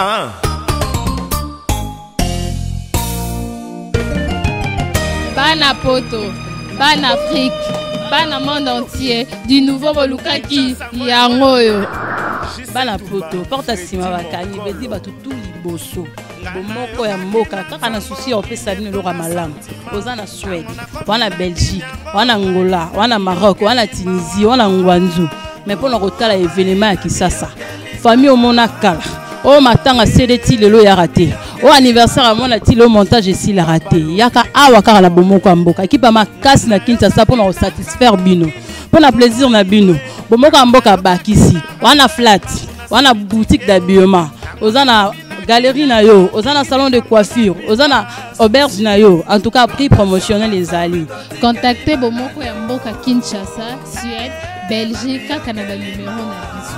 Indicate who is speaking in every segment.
Speaker 1: Ban à Poto, ban Afrique, ban à monde entier, du nouveau Bolukaki, Yangoyo.
Speaker 2: Ban à Poto, porte à Sima Bakani, Bedi Batutu Liboso. Bomoko ya mboka kaka na souci au pesa bino lo malamu ozana Suède wana Belgique wana Angola wana Maroc wana Tunisie wana Ngwanzu mais pour kotala événement ya Kisasa famille omona kala o matanga CDT lelo ya raté o anniversaire à mona ti le montage ici la raté yaka awa kaka na bomoko ya mboka kipa makasi na Kinshasa pour satisfaire bino pour na plaisir na bino bomoko ya mboka bakisi wana flat wana boutique d'habillement ozana galerie na yo, ozana salon de coiffure, ozana auberge na yo, en tout cas prix promotionnel les alliés.
Speaker 1: Contactez Bomoko ya mboka Kinshasa, Suède, Belgique, Canada numéro na biso.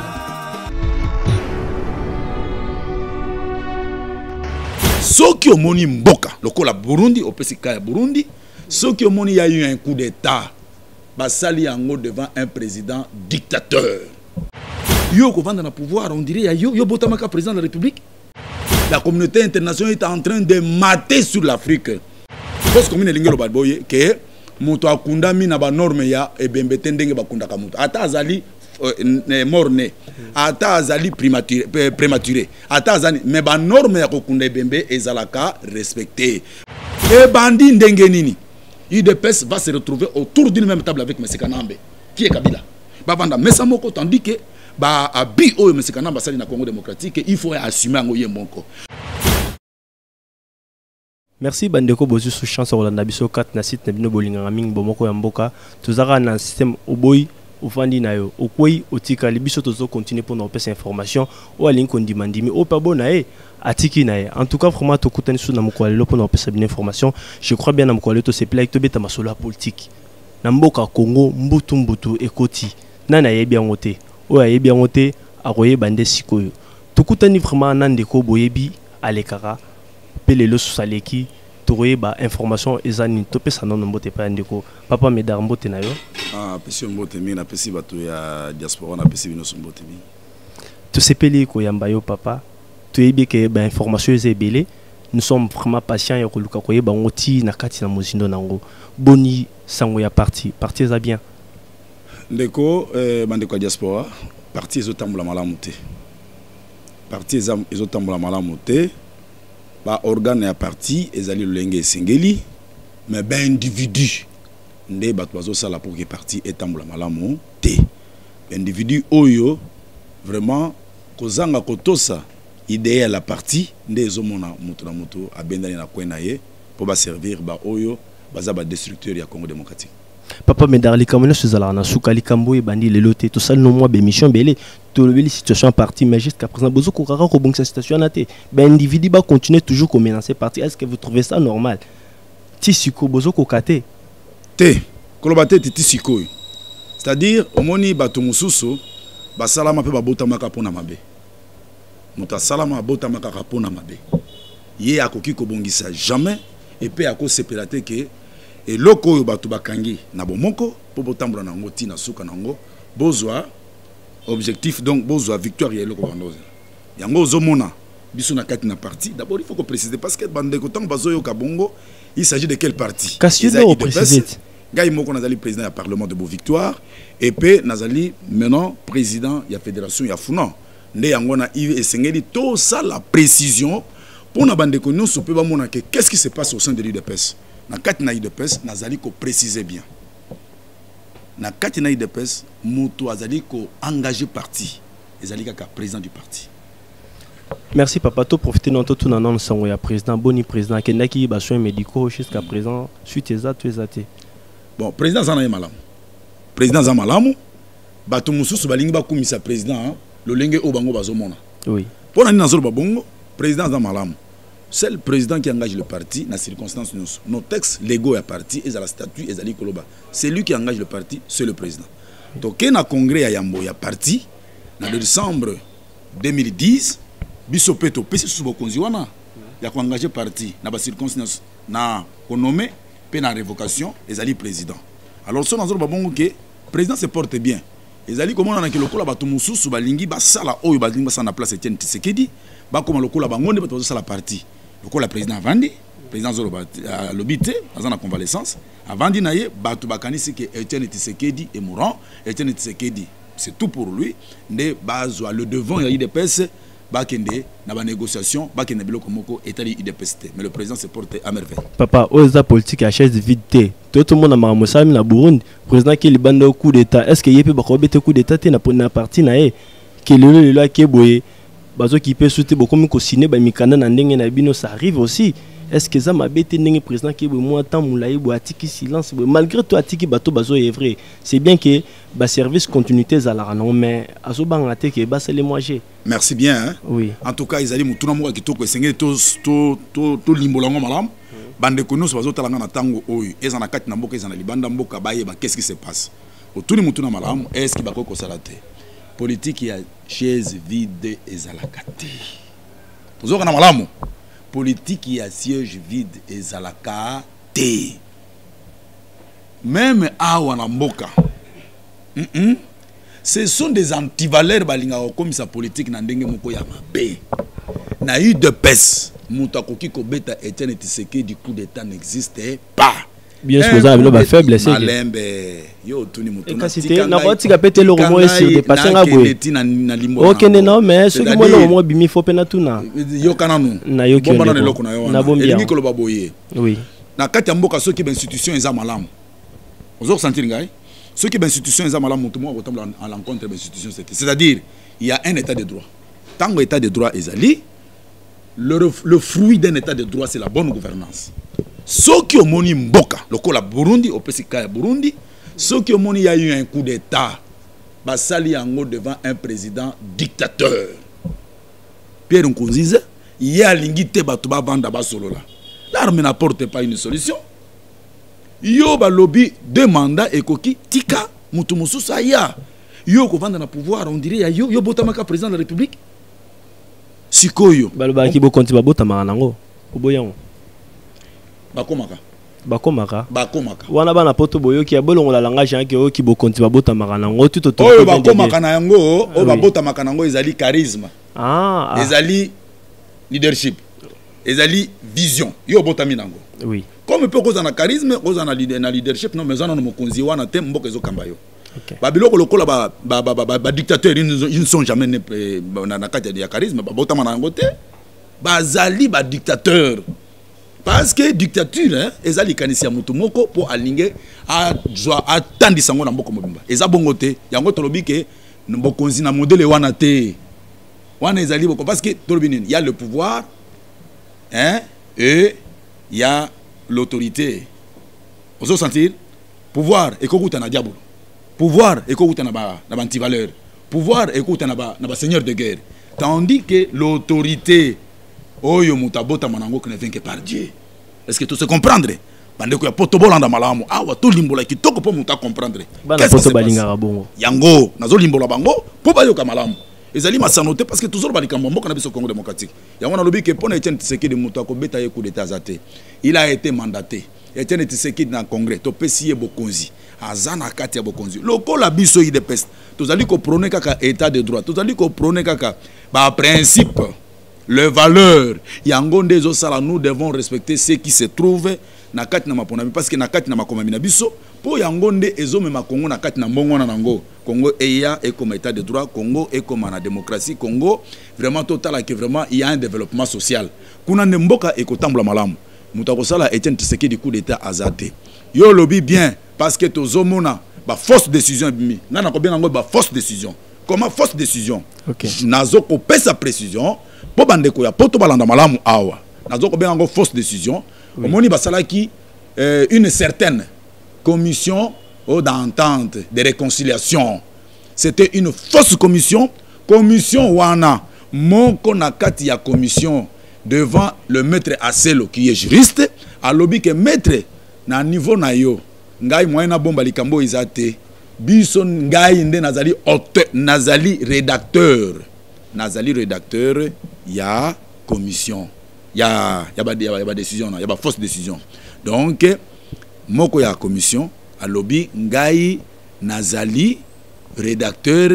Speaker 3: Soki omoni mboka, lokola Burundi, opesika ya Burundi, soki omoni ya eu un coup d'état, basali yango devant un président dictateur. Yo ko vanda na pouvoir, on dirait ya yo botamaka président de la République. La communauté internationale est en train de mater sur l'Afrique. Parce que que moto akunda mina ba norme ya ebembete ndenge bakunda ka moto. Ata azali morne, ata azali prématuré, ata azali mais ba norme ya kokunda ebembe ezalaka respecté. Et bandi ndenge nini? UDPS va se retrouver autour d'une même table avec M. Kanambe, qui est Kabila. Babanda mesa moko tandis que ba abi oyo M. Kanambe sali na Congo démocratique, il faut assumer ngo yembonko.
Speaker 4: Merci bandeko bozu sous chance Rolanda biso 4 na site na bino bolinga mingi bomoko ya mboka tozaka na système oboy ofandi na yo okwei otika libiso tozo continuer pour nous passer information o alingi kondimandimi o pa bona atiki na en tout cas vraiment to kutani sous na mokwalelo pour nous passer bien information je crois bien na mokwalelo to se plaît to beta masolo politique na mboka Congo mbutu ekoti nana yebi yangote o yebi yangote akoye bande sikoyo to kutani vraiment nandeko boyebi alekara pelelo saleki toye ba information ezani topé ça non mbote pa ndeko papa medar mbote na yo
Speaker 3: pesi mbote mi na pesi bato ya diaspora na pesi bino mbote mi
Speaker 4: to sepeli ko yamba yo papa to yebi ke ba information ezebele nous sommes vraiment patients ya koluka ko yeba ngoti na kati na mozindo nango boni sango ya parti za bien
Speaker 3: ndeko bandeko diaspora parti ezotambola malamu te parti ezotambola malamu te ba organe ya parti ezali lolenge esengeli mais ba individu nde bato bazosala pour que parti etambola malamu te individu oyo vraiment kozanga kotosa idée ya la parti nde ezomona moto na moto abendani na kwena ye pour ba servir ba oyo baza ba destructeur ya Congo démocratique.
Speaker 4: Papa Medar likamona suzala na suka likambo e bandi lelote to sal no moi be mission belé to le situation parti mais jusqu'à présent bozo ko kaka ko bonga situation na te ben individu ba continuer toujours comme menacer parti est-ce que vous trouvez ça normal ti siko bozo ko kate
Speaker 3: te kolobate ti siko c'est-à-dire omoni bato mususu ba salama pe ba botama ka pona mabe muta salama botama ka pona mabe ye akoki ko bongisa jamais et pe ako sepelate que et loko oyo bato bakangi na bomoko po botambola nango ti na suka nango bozwa objectif donc bozwa victoire ya loko bandoze yango ozomona biso na kati na parti d'abord il faut que préciser parce que bandeko tant bazoyo ka bongo il s'agit de quel parti
Speaker 4: Cassiano préciser
Speaker 3: Gaï moko nazali président du parlement de Beau Victoire et pe nazali maintenant président ya fédération ya Funa nde yango na esengeli to ça la précision pour na bandeko nyonso pe ba mona que qu'est-ce qui se passe au sein de l'UDPS. Na kati na IDPS nazali ko préciser bien na kati na IDPS moto azali ko engagé parti ezali kaka président du parti.
Speaker 4: Merci papa to profiter non tout na non sango ya président boni président kendaki ba soins médicaux jusqu'à présent suite ezate
Speaker 3: bon président zana malamu président za malamu bato mususu balingi ba kumisa président lolenge o bango bazomona
Speaker 4: oui
Speaker 3: pona ni nazolo babongo président za malamu. C'est le président qui engage le parti dans les circonstances. Nos textes légaux à parti, et à la statut, et à l'Ikoloba. C'est lui qui engage le parti, c'est le président. Donc, il y a un congrès à Yambo, il y a parti, en décembre 2010, Bissopeto, PC Soubokonziwana, il y a engagé le parti dans les circonstances, na nommé, puis dans la révocation, et à le président. Alors, ce que le président se porte bien. ezali comment on a que lokola bato mususu balingi basala oyo balingi basala na place Etienne Tshisekedi ba comme lokola bangonde bato basala parti lokola président Avandi président Zolo à l'obité dans la convalescence Avandi naye bato bakanisi que Etienne Tshisekedi est mourant. Etienne Tshisekedi c'est tout pour lui ne bazo le devant il y a IDPS bakende na ba négociation bakende biloko moko etali IDPS mais le président se porte à merveille.
Speaker 4: Papa oza politique à chaise vide tout le monde a marmosami na Burundi président qui libanda au coup d'état est-ce que yepe ba ko bete coup d'état te na parti na e que le là qui boye bazo qui peut soutenir beaucoup mi ko signer ba mikanda na ndenge na bino ça arrive aussi. Est-ce que ça m'a bête n'engé président qui est moi tant moulaï ou atiki silence malgré tout atiki bateau bazo est vrai c'est bien que ba service continuité à la non mais aso bangate que ba c'est les moitié.
Speaker 3: Merci bien hein?
Speaker 4: Oui
Speaker 3: en tout cas ils allaient mutuna mo ki to ko sengé to limbolango malam bande ko nous bazo talanga na tango oyo ezana kati na mboka ezana libanda mboka baye ba qu'est-ce qui se passe autour mutuna malam est-ce que bako ko salate politique ya chaise vide ezalakate tozoka na malamu politique y a siège vide et zalaka te même awa na mboka ce sont des antivaleurs balinga comme sa politique na ndenge moko ya mabe na eu de pes mutakoki ko beta Etienne Tshisekedi du coup d'état n'existe pas
Speaker 4: bien sûr ça avec le faiblesse
Speaker 3: malembe yo tuni mutuna
Speaker 4: tika na ko tika pete le romo sur de passer nga boy OK non mais ce que moi le romo bimi faut pena tuna
Speaker 3: yo kananu
Speaker 4: na yo ki
Speaker 3: na loko na yo
Speaker 4: na bombi
Speaker 3: elingi ko loba boye
Speaker 4: oui
Speaker 3: na kati ya mboka soki ba institution eza malamu ozo sentir ngai soki ba institution eza malamu tout monde retombe en l'encontre ba institution c'est-à-dire il y a un état de droit tango état de droit ezali le fruit d'un état de droit c'est la bonne gouvernance. Ceux qui ont moni mboka, lokola Burundi, au PCK Burundi, ceux qui ont moni il y a eu un coup d'état, basali yango devant un président dictateur. Pierre Nkurunziza, il y a l'ingité batuba banda basolola. L'armée n'apporte pas une solution. Yo ba lobby deux mandats et koki tika mutu mususa ya. Yo ko vanda na pouvoir on dirait yo botamaka président de la République. Sikoyo.
Speaker 4: Baloba ki bo konti ba botamaka nango. Oboyango. Bakomaka wana bana poto boyoki ya bolongo la langage yanke o ki bokonti babota makana ngo tout to
Speaker 3: oyo bakomaka na yango o babota makana ngo ezali charisme ezali leadership ezali vision yo botami nango
Speaker 4: oui
Speaker 3: comme peut cause na charisme cause na leadership non mais on no mokonzi wana te mboka ezo kamba yo babiloko lokola ba dictateur ils ne sont jamais na kati ya charisme babota manango te bazali ba dictateur. Parce que dictature, hein, ezali kanisi ya mutu moko pour alinge a tandisa ngo na mboko mobimba. Eza bongo te, yango tolobi ke mbokonzi na modèle wana te. Wana ezali boko parce que tolobi nini, il y a le pouvoir hein et il y a l'autorité. Vous sentir pouvoir ekokuta na diable. Pouvoir ekokuta na ba anti-valeur. Pouvoir ekokuta na ba seigneur de guerre. Tandis que l'autorité oyo mutabota manango que ne vient que par Dieu. Est-ce que tu sais comprendre? Bandeko ya poto bolanda malamu awa to limbola kitoko po muta comprendre.
Speaker 4: Qu'est-ce que c'est balinga bongo?
Speaker 3: Yango nazo limbola bango po ba yo ka malamu. Ezali masanote parce que toujours balikambo mboka na biso Congo démocratique. Yango na lobi que pona Etienne Tshisekedi muta ko beta ye coup d'état zate. Il a été mandaté. Etienne Tshisekedi na congrès to pesiye bokonzi. Azana kati ya bokonzi. Loko la biso IDPS. Tozali ko prôner kaka état de droit. Tozali ko prôner kaka ba principe. Les valeurs, yangonde zo sala nous devons respecter ce qui se trouve na kati na maponami parce que na kati na makomami na biso po yangonde ezo mema Congo na kati na mbongo na nango Congo eya et comme état de droit Congo et comme la démocratie Congo vraiment total que vraiment il y a un développement social kuna nemboka ekotambula malamu mutako sala Etienne Tshisekedi coup d'état azate yo lobby bien parce que tozomona ba fausse décision bimi ngana ko bien ngo ba fausse décision comment fausse décision nazo ko pesa précision po bandeko ya poto balanda malamu awa nazo ko benga fausse décision omoni basalaki une certaine commission d'entente de réconciliation c'était une fausse commission wana moko na kati ya commission devant le maître Aselo qui est juriste a lobby que maître na niveau na yo ngai moyena bomba likambo izate biso ngai nde nazali auteur nazali rédacteur ya commission ya ba décision ya ba fausse décision donc moko ya commission a lobby ngai nazali rédacteur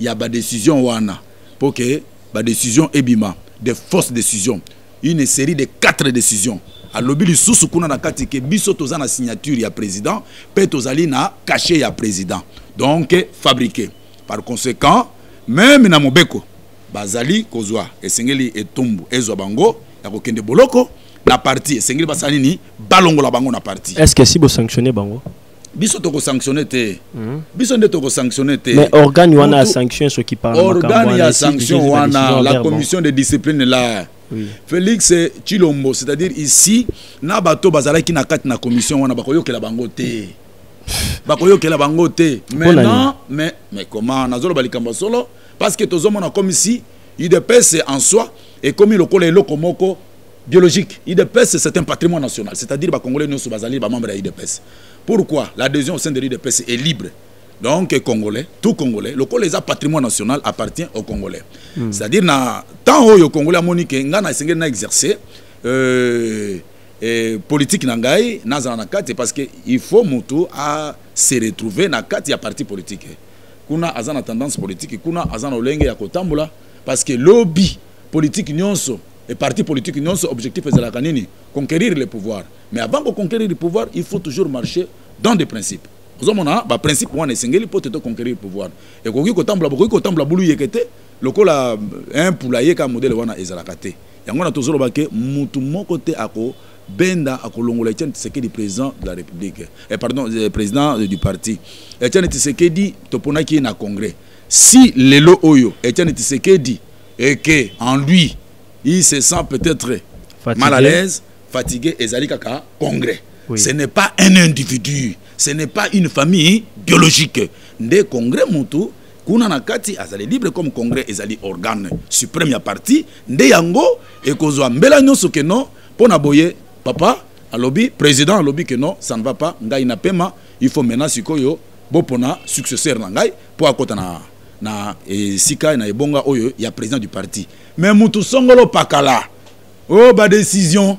Speaker 3: il y a ba décision wana pour que ba décision ebima de fausses décisions, une série de 4 décisions. À lobby du sous-soukuna na kati ke biso toza na signature ya président, pe tozali na cachet ya président. Donc fabriqué. Par conséquent, même na mobeko bazali kozwa esengeli etumbu ezwa bango ya kokende boloko na parti esengeli basali ni balongo la bango na parti.
Speaker 4: Est-ce que si vous sanctionnez bango?
Speaker 3: Biso toko sanctionner te. Biso nde toko sanctionner te.
Speaker 4: Mais organe wana sanction ce qui parle.
Speaker 3: Organe ya sanction wana la commission de discipline là. Oui. Félix Chilombo, c'est-à-dire ici na bato bazala ki na kati na commission wana bakoyokela bango te. Bakoyokela bango te. Maintenant mais comment nazolo balikamba solo parce que tozomona comme ici IDPS en soi et comme le col lokomoko biologique. IDPS c'est un patrimoine national, c'est-à-dire ba congolais nous bazali ba membre de IDPS. Pourquoi l'adhésion au sein de l'IDPS est libre? Donc Congolais, tout Congolais, le col les patrimoine national appartient aux Congolais. C'est-à-dire na tant au Congolais monique ngana sengé na exercer politique nangai na za na kati parce que il faut mutu à se retrouver na kati ya parti politique. Kuna azana tendance politique, kuna azana olenge ya kotambula parce que lobby politique nyonso et parti politique nyonso objectif est la kanini conquérir le pouvoir. Mais avant de conquérir le pouvoir, il faut toujours marcher dans des principes. Vous avez un principe pour conquérir le pouvoir. Et quand vous avez le un poulailler qui a modèle wana ezalakate. Yangona tozolo bake mutu mokote ako benda ako longola Etienne Tshisekedi président de la République. Pardon, président du parti. Etienne Tshisekedi topona ki na congrès. Si lelo oyo Etienne Tshisekedi et que en lui il se sent peut-être mal à l'aise, fatigué ezali kaka congrès. Oui. Ce n'est pas un individu, ce n'est pas une famille biologique. Nde congrès mutu kuna na kati azali libre comme congrès ezali organe suprême ya parti nde yango ekozwa mbela nyonso ke non pona boye papa alobi président alobi que non ça ne va pas ngai na pema il faut maintenant sikoyo bopona successeur na ngai po akota na sika na ebonga oyo ya président du parti mais mutu songolo pakala oh ba décision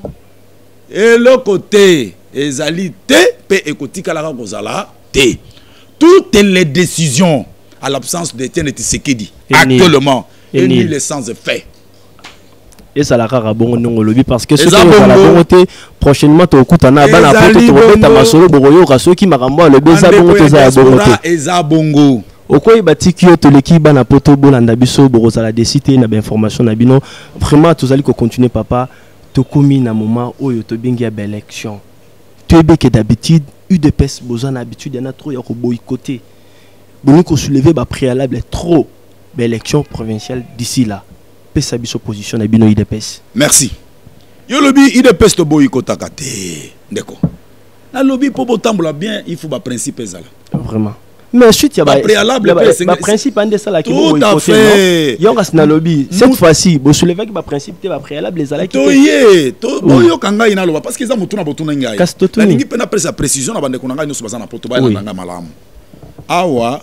Speaker 3: et le côté ezali te pe ekotika la kozala te toutes les décisions à l'absence d'Etienne Tshisekedi actuellement et ni le sens de fait
Speaker 4: et ça la rara bon non lobby parce que ce que la bonté prochainement to kutana bana poto to beta masolo boroyo raso ki makambo le beza bongo za bongo
Speaker 3: eza bongo
Speaker 4: okoyi batiki yo to leki bana poto bolanda biso boroza la décité na information na bino vraiment tozali ko continuer papa to komi na moment oyo to bengi ya élection to be que d'habitude UDPS besoin d'habitude y en a trop ya ko boycotter bon ko soulever ba préalable trop l'élection provinciale d'ici là pe sa biso position na bino UDPS.
Speaker 3: Merci. Yo lobby UDPS to boycottaka te ndeko na lobby po botambola bien il faut ba principe ezala
Speaker 4: vraiment mais ensuite il y a
Speaker 3: préalable
Speaker 4: ba principe ande ça là qui boycotter non yonga na lobby cette fois-ci bo soulever que ba principe te ba préalable ezala qui
Speaker 3: to boyo kanga ina loba parce que za mutuna botuna ngai la lingi pena presa précision na bande kunanga nyoso bazana poto ba nanga malamu awa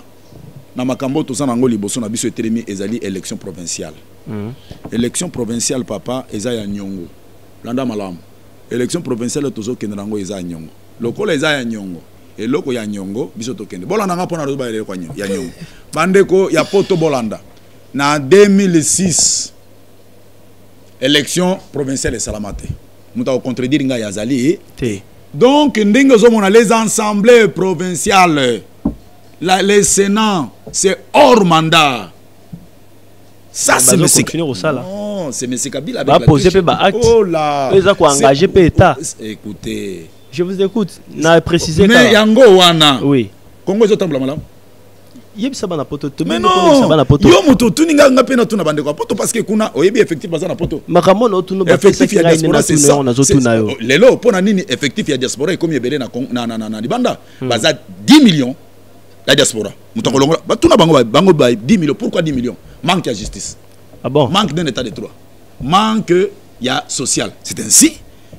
Speaker 3: na makambo tozana ngo liboso na biso etelemi ezali élection provinciale. Élection provinciale papa eza ya nyongo landa malamu élection provinciale tozo kendra ngo eza nyongo lokola eza ya nyongo eloko ya nyongo biso tokende bolanda nga pona roba ele kwa ya nyongo bandeko ya poto bolanda na 2006 élection provinciale salamate muta ko contredire nga ya zali te donc ndenge zo mona les assemblées provinciales les sénats c'est hors mandat. Ça c'est monsieur non, c'est monsieur Kabila avec
Speaker 4: la poser pe ba acte. Oh là. Ils ont engagé pe état.
Speaker 3: Écoutez,
Speaker 4: je vous écoute. Na préciser
Speaker 3: mais yango wana.
Speaker 4: Oui.
Speaker 3: Congo zo tambla malam.
Speaker 4: Yebisa bana poto to
Speaker 3: mais non. Yo moto tuninga nga pe na tuna bande ko poto parce que kuna oyebi effectif bazana poto.
Speaker 4: Makambo no tuno ba
Speaker 3: effectif ya diaspora c'est ça. Lelo pona nini effectif ya diaspora comme yebele na libanda. Baza 10 millions. La diaspora. Mutakolongola. Batuna bango ba 10 millions. Pourquoi 10 millions? Manque de justice.
Speaker 4: Ah bon?
Speaker 3: Manque d'un état de droit. Manque ya social. C'est ainsi.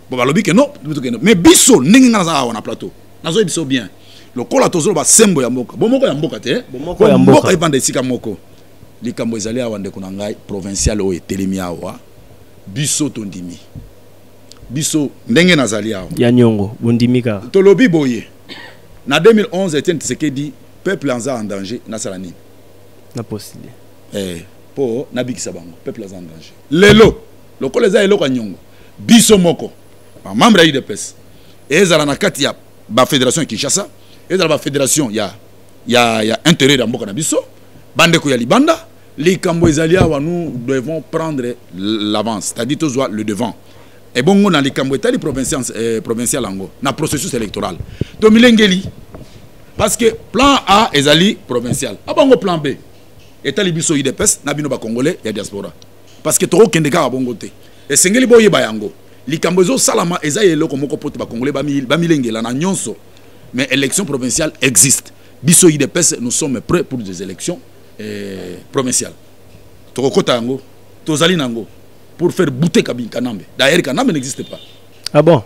Speaker 3: Bon bah lobby que non. Mais biso ningi nga na wana plateau. Nazo biso bien. Le kola tozolo ba sembo ya mboka. Bomoko ya mboka te.
Speaker 4: Bomoko ya mboka.
Speaker 3: Mboka ibande sika moko. Likambo ezali awa ndeko na ngai provincial o etelemi awa. Biso tondimi. Biso ndenge nazali awa.
Speaker 4: Ya nyongo bondimika.
Speaker 3: To lobby boye. Na 2011 Etienne Tshisekedi peuple en danger na salani
Speaker 4: na postulé
Speaker 3: po na bikisa bango peuple en danger lelo loko les elo kwa nyongo biso moko membre ya UDPS ezala na kati ya ba fédération Kinshasa ezala ba fédération ya intérêt ya mboka na biso bande ko ya libanda likambo ezali awa nous devons prendre l'avance c'est-à-dire toujours le devant et bon na likambo etali provincial ango na processus électoral to milengeli parce que plan A ezali provincial abango plan B etali biso UDPS na bino ba congolais ya diaspora parce que toko kende ka bongo te et sengeli boye bayango likambo zo salama ezaye eloko moko poto ba congolais ba milengela na nyonso mais élection provinciale existe biso UDPS nous sommes prêts pour des élections provinciales toko kota yango tozali nango pour faire bouter Kanambe. D'ailleurs, Kanambe n'existe pas.
Speaker 4: Ah bon?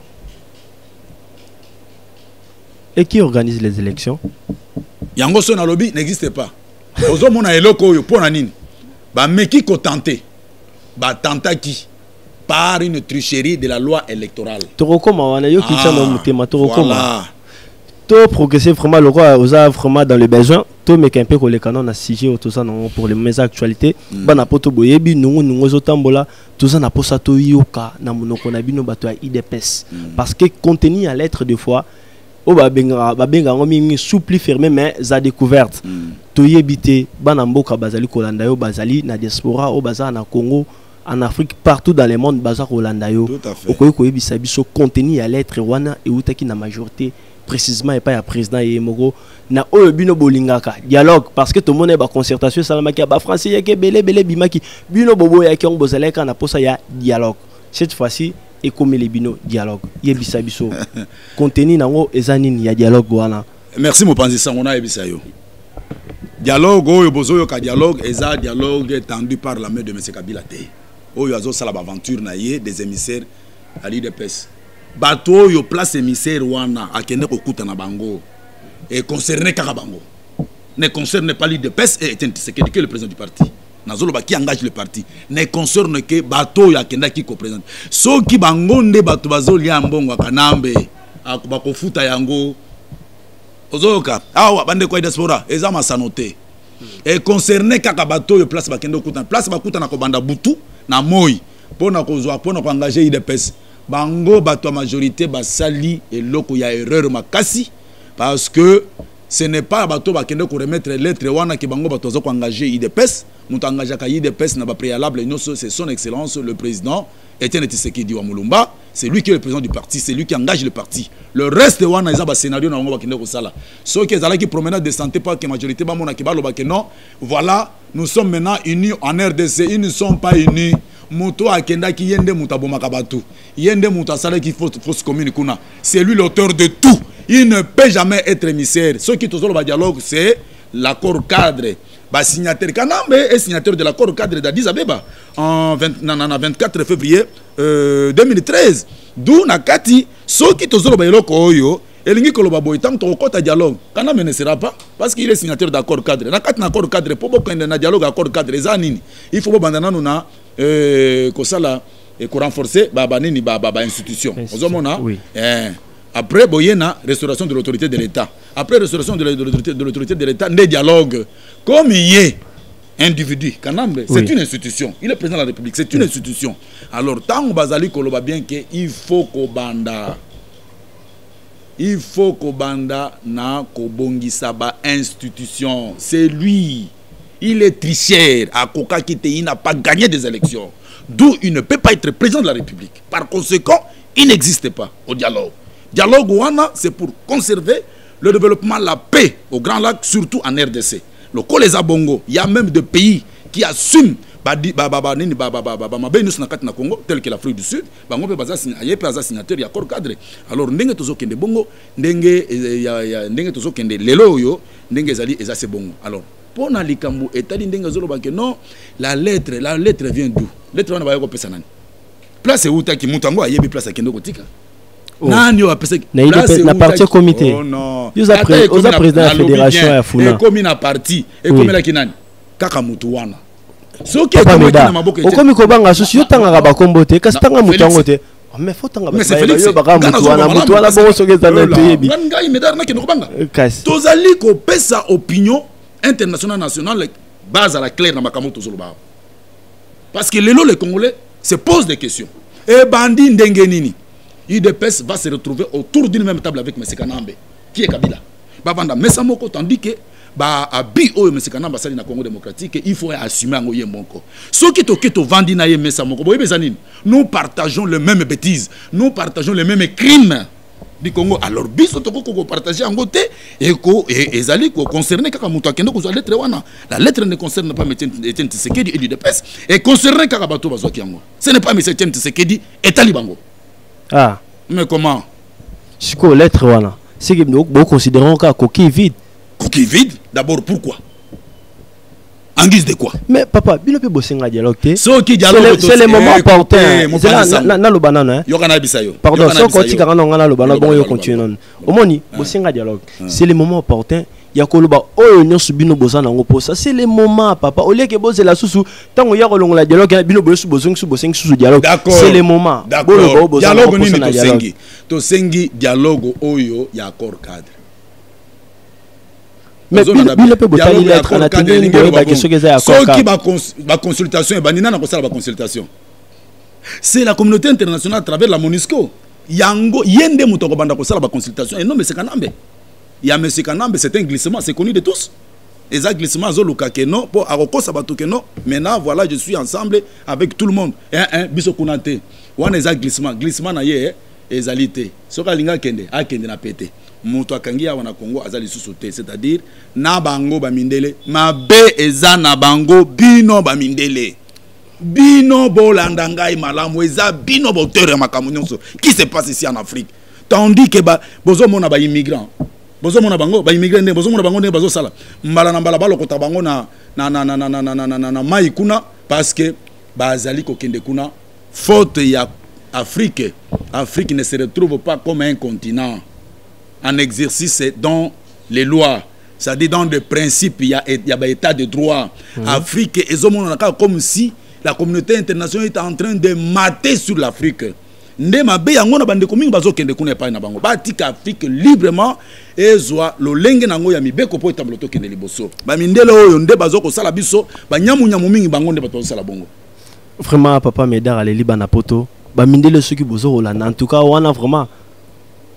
Speaker 4: Et qui organise les élections?
Speaker 3: Yango Sona Lobby n'existe pas. Ozo mona eloko yo pona nini? Ba meki ko tenté. Ba tenta qui? Par une tricherie de la loi électorale.
Speaker 4: Torokoma wana yo kincha no mutema torokoma.
Speaker 3: Voilà.
Speaker 4: To progresser vraiment le roi aux vraiment dans le besoin. To meka un peu ko le canon na sujet au tout ça non pour les mêmes actualités. Bana poto boyebi nungu zo tambola tout ça na posa to yoka na monoko na bino bato ya IDPS parce que contenu à lettre de fois o ba benga ngomi soupli fermé mais za découverte. To yebité bana mboka bazali kolanda yo bazali na diaspora o baza na Congo en Afrique partout dans le monde baza kolanda yo. Okoyi ko yebisa biso contenu à lettre wana e utaki na majorité précisément et pas à président et mogo na bino bolingaka dialogue parce que tout le monde est ba concertation salamaki ba français yake belé bimaki bino bobo yake on bozaleka na posa ya dialogue cette fois-ci et comme les bino dialogue yebisa biso contenu nango ezanini ya dialogue wana.
Speaker 3: Merci Mopanzi Sangona yebisa yo dialogue oyo bozoyo ka dialogue eza dialogue tendu par la main de M. Kabila te oyo azo sala aventure na ye des émissaires à l'IDPS bateau yo place émissaire wana akende kokuta na bango et concerné kaka bango ne concerne pas l'IDPS et c'est que le président du parti nazolo ba qui engage le parti ne concerne que bateau ya kenda ki ko présente so ki bango nde bato bazoli ya mbongo Kanambe akuba kofuta yango ozoka awa bande kwa diaspora eza masanote et concerné kaka bateau yo place bakende kokuta place bakuta na ko banda butu na moi pona kozwa pona ko engager IDPS bango bato majorité basali et loko ya erreur makasi parce que ce n'est pas bato bakende ko remettre lettre wana ki bango bato zo ko engager IDPS mutu engagea ka IDPS na ba préalable c'est son excellence le président Etienne Tshisekedi wa Mulumba c'est lui qui est le président du parti c'est lui qui engage le parti le reste wana eza ba scénario na bango bakende ko sala so ki ezala ki promenade de santé pas que majorité ba mona ki baloba que non voilà nous sommes maintenant unis en RDC ils ne sont pas unis moto akenda ki yende mutabo makabatu yende mutasala qui fausse commune kuna c'est lui l'auteur de tout il ne peut jamais être émissaire ce qui toujours le dialogue c'est l'accord cadre ba signataire Kanambe est signataire de l'accord cadre d'Addis Abeba en 24 février 2013 d'où nakati ce qui toujours ba eloko oyo elingi koloba boy tam to kota dialogue Kanambe ne sera pas parce qu'il est signataire d'accord cadre nakati na accord cadre pour bokende na dialogue accord cadre ezanini il faut bandana na kosala et ko renforcer nini institution ozomona après boyena restauration de l'autorité de l'État après restauration de l'autorité de l'État des dialogues comme il est individu Kanambe c'est une institution il est président de la République c'est une institution alors tant bazali koloba bien que il faut ko banda na ko bongisa ba institution c'est lui. Il est tricheur à Koka Kite, il n'a pas gagné des élections. D'où il ne peut pas être président de la République. Par conséquent, il n'existe pas au dialogue. Dialogue Ouana, c'est pour conserver le développement, la paix au Grand Lac, surtout en RDC. Le Koleza Bongo, il y a même des pays qui assument Congo, tel que l'Afrique du Sud, signateur y accord cadre. Alors, ndenge tozo kende bongo, ndenge tozo kende lelo yo, ndenge zali ezase bongo. Alors, pour na likambu etali ndenge zolo ba que non, la lettre vient d'où? Lettre wana ba yoko pesa nani? Place uta ki mutango ayebi place akende kotika. Nani wa pesa
Speaker 4: na parti comité.
Speaker 3: Oh non.
Speaker 4: Oza président de la fédération ya Funa.
Speaker 3: Et comme na parti, et comme la kinani. Kaka mutu wana.
Speaker 4: Soki na maboka. Okomi ko banga susi yotanga ba kombote, kasi tanga mutango te. Mais faut tanga
Speaker 3: mais c'est Félix tozali ko pesa opinion internationale nationale base à la claire dans makamoto zoloba parce que les Congolais se posent des questions et bandi ndengenini UDPS va se retrouver autour d'une même table avec M. Kanambe qui est Kabila bavanda mesa moko tandis que ba abi oyo M. Kanambe sali na Congo démocratique il faut assumer ngo yembonko soki to vandi na ye mesa moko boye bezanini nous partageons les mêmes bêtises nous partageons les mêmes crimes du Congo alors biso to ko partager en côté et ezali ko concerner kaka muto akende ko zo lettre wana la lettre ne concerne pas M. Etienne Tshisekedi et l'UDPS et concerne kaka bato bazo kiango ce n'est pas M. Etienne Tshisekedi et Talibango. Ah mais comment
Speaker 4: siko lettre wana c'est que nous considérons ka coquille vide.
Speaker 3: Coquille vide d'abord pourquoi en guise de quoi
Speaker 4: mais papa bilo pe bosenga dialogue
Speaker 3: c'est
Speaker 4: le moment opportun na lo banana
Speaker 3: yokana bisayo
Speaker 4: pardon so ko tika kana ngana lo banana bon yo continue non omoni bosenga dialogue c'est le moment opportun ya koloba oyo nyosu bino bozana ngo posa c'est le moment papa au lieu que bozela susu tango ya kolongola dialogue bino bosu bozongi susu dialogue c'est le moment
Speaker 3: bolo bozana ngo posa na dialogue to sengi dialogue oyo ya accord cadre.
Speaker 4: Mais il peut botali lettre na tengeli ngelo ba question que ça accord cadre.
Speaker 3: Ba consultation et banina na ko sala ba consultation. C'est la communauté internationale à travers la MONUSCO. Yango yende muto ko banda ko sala ba consultation et non mais c'est Kanambe. Il y a M. Kanambe, c'est un glissement, c'est connu de tous. Et ça glissement, Zoluka Keno, pour Aroko Sabato Keno, maintenant voilà, je suis ensemble avec tout le monde. Biso Kunate, on est glissement, glissement na ye, ezalité. Soka linga kende, a kende na pété. Muto akangi ya wana Congo azali susote, c'est-à-dire na bango ba mindele, ma be eza na bango bino ba mindele. Bino bolandangai malamu eza bino boteur ya makamunyoso. Qui se passe ici en Afrique? Tandis que bozo mona ba immigrants. Bozo mona bango ba immigré ne bozo mona bango ne bazo sala mbala na mbala balokota bango na mai kuna parce que bazali ko kende kuna faute ya Afrique ne se retrouve pas comme un continent en exercice dans les lois, c'est-à-dire dans des principes, il y a état de droit. Afrique est comme si la communauté internationale est en train de mater sur l'Afrique. Ndema be yango na bande komingi bazo kende kuna pa na bango ba tika Afrique librement ezwa lolenge nango ya mibeko po etablo to kende liboso ba mindele oyo nde bazo ko sala biso ba nyamu mingi bango nde bato sala bongo
Speaker 4: vraiment papa Médard ale liba na poto ba mindele soki bozo la en tout cas wana vraiment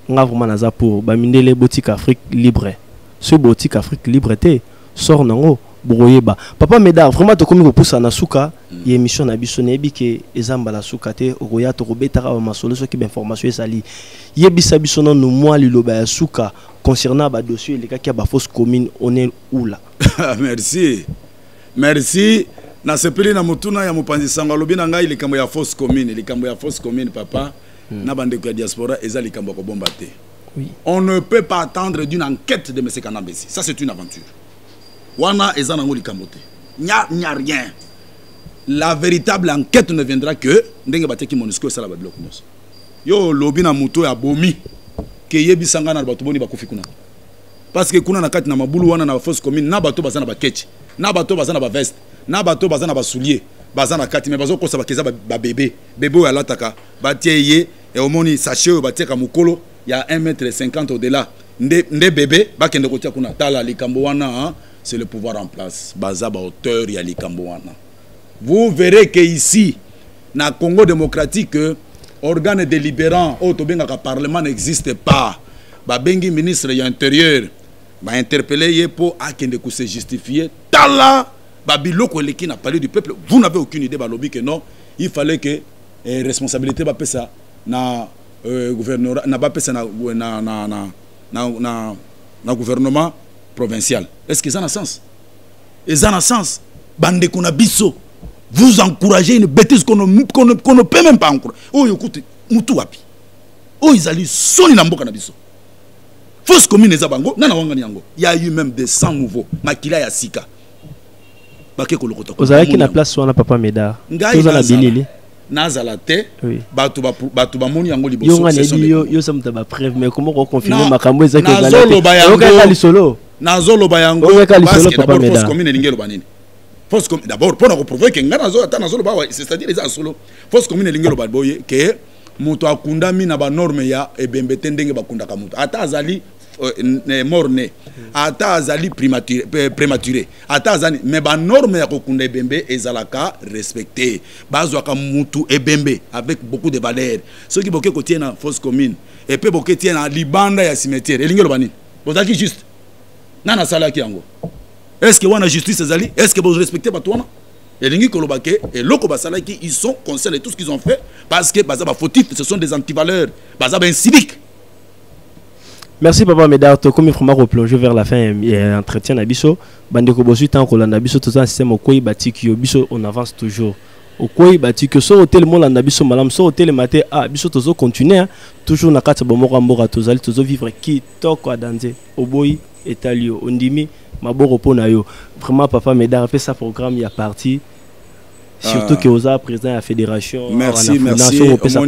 Speaker 4: naza pour ba mindele boutique Afrique libre ce boutique Afrique libre te sort nango Boyeba. Papa Médard, vraiment, tu comme pousse na suka, y émission na biso nebi ke ezamba la suka te oya to robetara ma solo so ki information sali. Yebisa biso non no moi li loba ya suka concernant ba dossier les cas qui a ba fausse commune on est où là.
Speaker 3: Merci. Merci. Na sepeli na mutuna ya mupanzi sanga lobi na ngai likambo ya fausse commune papa na bande ko diaspora ezali likambo ko bomba te. Oui. On ne peut pas attendre d'une enquête de M. Kanambe. Ça c'est une aventure. Wana ezanango likambote. Nya rien. La véritable enquête ne viendra que ndenge bateki MONUSCO sala ba bloc nyos. Yo lobi na muto ya bomi ke yebisanga na bato boni bakufi kuna. Parce que kuna na kati na mabulu wana na fausse commune na bato bazana ba ketch, na bato bazana ba veste, na bato bazana ba soulier, bazana kati mais bazo kosa ba keza ba bébé. Bébé ya lataka batie ye et omoni sachet batie ka mukolo ya 1,50 m au-delà. Nde bébé bakende kotia kuna tala likambo wana. C'est le pouvoir en place. Bazaba auteur ya Likambouana. Vous verrez que ici, na Congo démocratique, organe délibérant, autobenga ka parlement n'existe pas. Babengi ministre de l'Intérieur, ba interpellé pour akende ko se justifier. Tala, babiloko leki n'a parlé du peuple. Vous n'avez aucune idée balobi que non. Il fallait que responsabilité ba pesa na gouverneur na ba pesa na gouvernement provincial. Est-ce que ça a un sens? Et ça a un sens. Bande qu'on a biso. Vous encouragez une bêtise qu'on ne peut même pas encourager. Oh, écoute, Moutou Api. Oh, ils allaient sonner dans le biso. Fausse commune et Zabango. Il y a eu même des 100 nouveaux. Makila ya Sika.
Speaker 4: Vous avez qui la place sur la papa Médard? Vous avez bilili.
Speaker 3: Nazala te batu ba moni yango liboso
Speaker 4: yo samta ba preuve mais comment reconfirmer makambo ezaki ezala lisolo
Speaker 3: nazolo bayango parce que d'abord fausse commune lingelo banini fausse commune d'abord pour prouver que ngana zo ata nazolo ba c'est-à-dire les solo fausse commune lingelo ba boye que moto akundami na ba norme ya ebembe tendenge bakunda ka moto ata azali morne ata azali prématuré ata azali mais ba norme ya kokunda ebembe ezalaka respecté bazwaka mutu ebembe avec beaucoup de valeurs ceux qui boke kotie na fosse commune et pe boke tie na libanda ya cimetière elingelo bani bozaki juste nana salaki yango est-ce que wana justice ezali est-ce que vous respectez batwana elingi kolobake et loko basalaki ils sont concernés de tout ce qu'ils ont fait parce que baza ba fautif ce sont des antivaleurs baza ba inciviques.
Speaker 4: Merci Papa Médard, comme il faut replonger vers la fin et entretien Nabiso, Bandeko Bosu tant que Nabiso tout un système au Koi Batiki Biso on avance toujours. Au Koi Batiki so hôtel mon Nabiso malam so hôtel maté ah Biso tozo continuer toujours na kata bomora mbora tozali tozo vivre qui toko adanze au boy etalio ondimi maboro pona yo. Vraiment Papa Médard fait sa programme il y a parti surtout que aux président à la fédération.
Speaker 3: Merci merci. On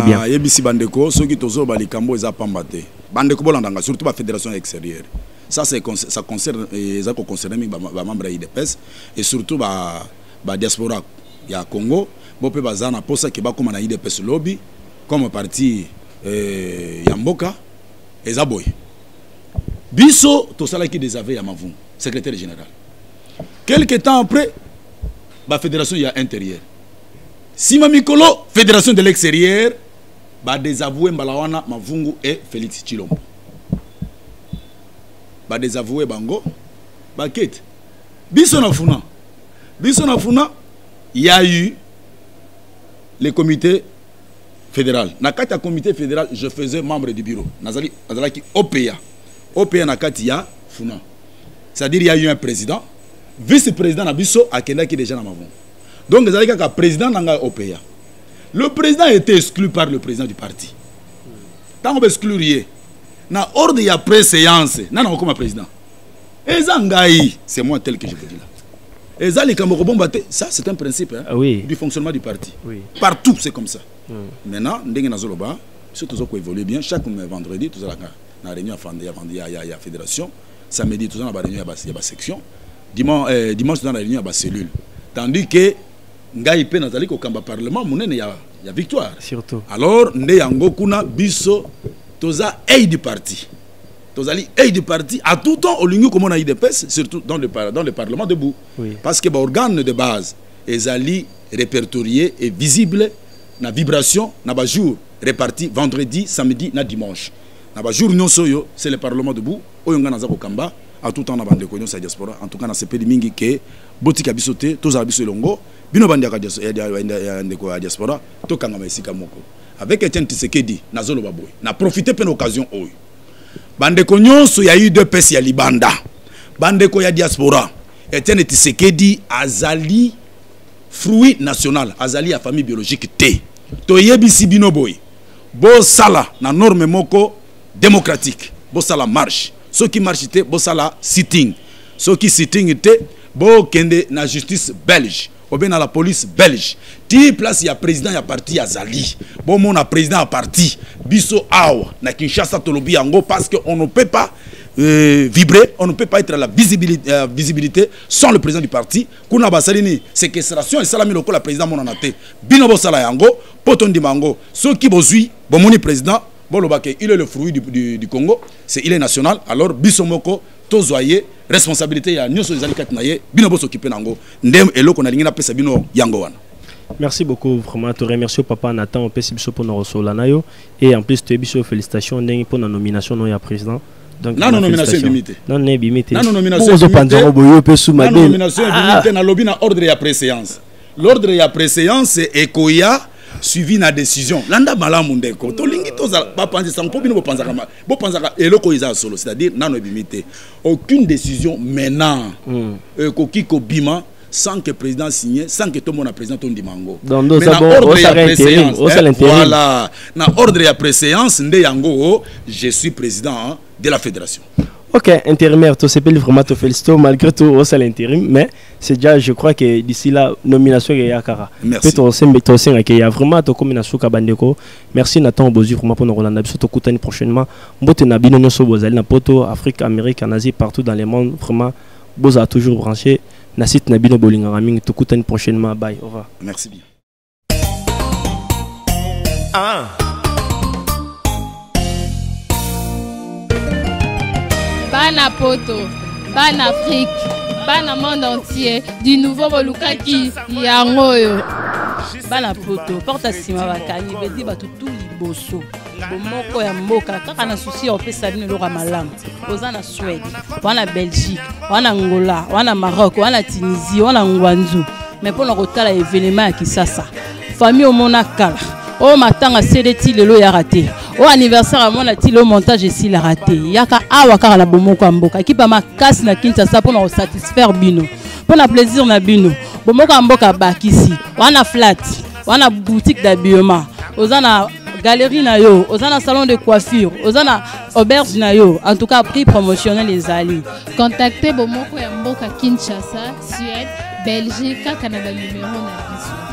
Speaker 3: bien. Yebisi Bandeko ceux qui tozo balikambo eza pambate. Bandeko bolandanga surtout la fédération extérieure. Ça concerne les membres de l'IDPS et surtout la diaspora ya Congo. Bon peut bazana pour ça que ba comme na IDPS lobby comme parti Yamboka et Zaboy. Biso to sala qui désavait ya Mavun, secrétaire général. Quelque temps après la fédération ya intérieure. Sima Mikolo, fédération de l'extérieur. Ba désavoué Mbalawana Mavungu et Félix Chilombo. Ba désavoué Bango, ba ket. Biso na funa, il y a eu le comité fédéral. Na kati ya comité fédéral, je faisais membre du bureau. Nazali ki OPA. OPA na kati ya funa. C'est-à-dire il y a eu un président, vice-président na biso akenda ki déjà na Mavungu. Donc nazali ka président nanga OPA. Le président a été exclu par le président du parti. Tant qu'on exclut, na ordre de la pré-séance, non comme président. Et Zangaï, c'est moi tel que je vous dis là. Et Zali Kamorobombaté, ça c'est un principe hein, oui. Du fonctionnement du parti. Oui. Partout c'est comme ça. Maintenant, Ndengue Nazoloba, surtout ça évolue bien. Chaque vendredi, tout ça la réunion il y a fédération. Samedi, tout ça la réunion il y a section. Dimanche, dans la réunion il y a cellule. Tandis que ngai pe nazali ko kamba parlement monene ya victoire surtout alors nde yango kuna biso toza aide du parti tozali aide du parti à tout temps olingi comme on a IDPS surtout dans le parlement debout oui. Parce que ba organe de base ezali répertorié et visible na vibration na ba jour réparti vendredi samedi na dimanche na ba jour nyonso yo c'est le parlement debout oyonga naza ko kamba à tout temps na bande ko nyonso diaspora en tout cas na sepeli mingi ke botika bisote tozala biso longo bino bandiaka diaspora to kanga mesika moko avec Etienne Tshisekedi nazolo baboy na profiter pe l'occasion oyo bandeko nyonso ya UDPS ya libanda bandeko ya diaspora Etienne Tshisekedi azali fruit national azali ya famille biologique te to yebisi bino boy bo sala na norme moko démocratique bo sala marche ceux qui marche te bo sala sitting ceux qui sitting te bo kende na justice belge ou bien dans la police belge. Ti place il y a président, il y a parti, il y a Zali. Bon, mon président a parti. Biso awa na Kinshasa tolobi yango parce qu'on ne peut pas vibrer, on ne peut pas être à la visibilité sans le président du parti. Kuna basalini séquestration et salami loko la président mon anate. Bino bo sala yango, poton di mango. Ceux qui bozui, bon moni président, bon lobake, il est le fruit du Congo, il est national. Alors biso moko tozoye responsabilité ya nyoso ezali katnaye bino boso s'occuper nango ndem eloko na lingina pesa bino yango wana.
Speaker 4: Merci beaucoup, vraiment te remercie papa Nathan on pesi biso pour nos solanayo et en plus te biso félicitations ndenge pour la nomination non ya président. Donc
Speaker 3: non nomination limité.
Speaker 4: Non limité.
Speaker 3: Non nomination limité.
Speaker 4: Boyo pe sous ma
Speaker 3: nomination limité na lobby na ordre ya préséance. L'ordre ya préséance ekoya suivi na décision landa malamu ndeko to lingi toza pas penser sans po bino bo panzaka eloko iza solo c'est-à-dire nano ebimité aucune décision maintenant koki ko bima sans que président signe sans que tout le monde président ton dimango
Speaker 4: mais na ordre ya préséance
Speaker 3: voilà na ordre ya préséance nde yango je suis président de la fédération.
Speaker 4: Ok, intérimaire, tu sais vraiment te féliciter malgré tout au sein l'intérim, mais c'est déjà, je crois que d'ici là, nomination il y a Kara.
Speaker 3: Merci.
Speaker 4: Il y a vraiment ta combinaison Kabandeko. Merci Nathan Bozu vraiment pour nous relancer. Surtout Koutani prochainement. Mbote Nabino Noso Bozali na poto Afrique, Amérique, en Asie, partout dans le monde. Vraiment, Boza a toujours branché. Nasit Nabino Bolinga Raming. Tout Koutani prochainement. Bye. Au revoir.
Speaker 3: Merci bien.
Speaker 1: Bana poto, bana Afrique, bana monde entier, du nouveau Bolukaki, Yangoyo.
Speaker 2: Bana poto, porte sima bakani, bedi batu tout liboso. Bomoko ya mboka, kaka na souci au pesa bino loka malamu. Ozana Suède, wana Belgique, wana Angola, wana Maroc, wana Tunisie, wana Ngwanzu. Mais pour nous la événement à Kisasa, famille au Monakala, au matanga CDT lelo ya raté, au anniversaire à mon ati le montage ici la raté. Yaka awaka la bomoko amboka, qui pa ma casse na Kinshasa pour nous satisfaire bino, pour na plaisir na bino. Bomoko amboka bakisi, wana flat, wana boutique d'habillement, ozana galerie na yo, ozana salon de coiffure, ozana auberge na yo. En tout cas prix promotionnel les alliés.
Speaker 1: Contactez Bomoko ya mboka Kinshasa, Suède, Belgique, Canada numéro 9.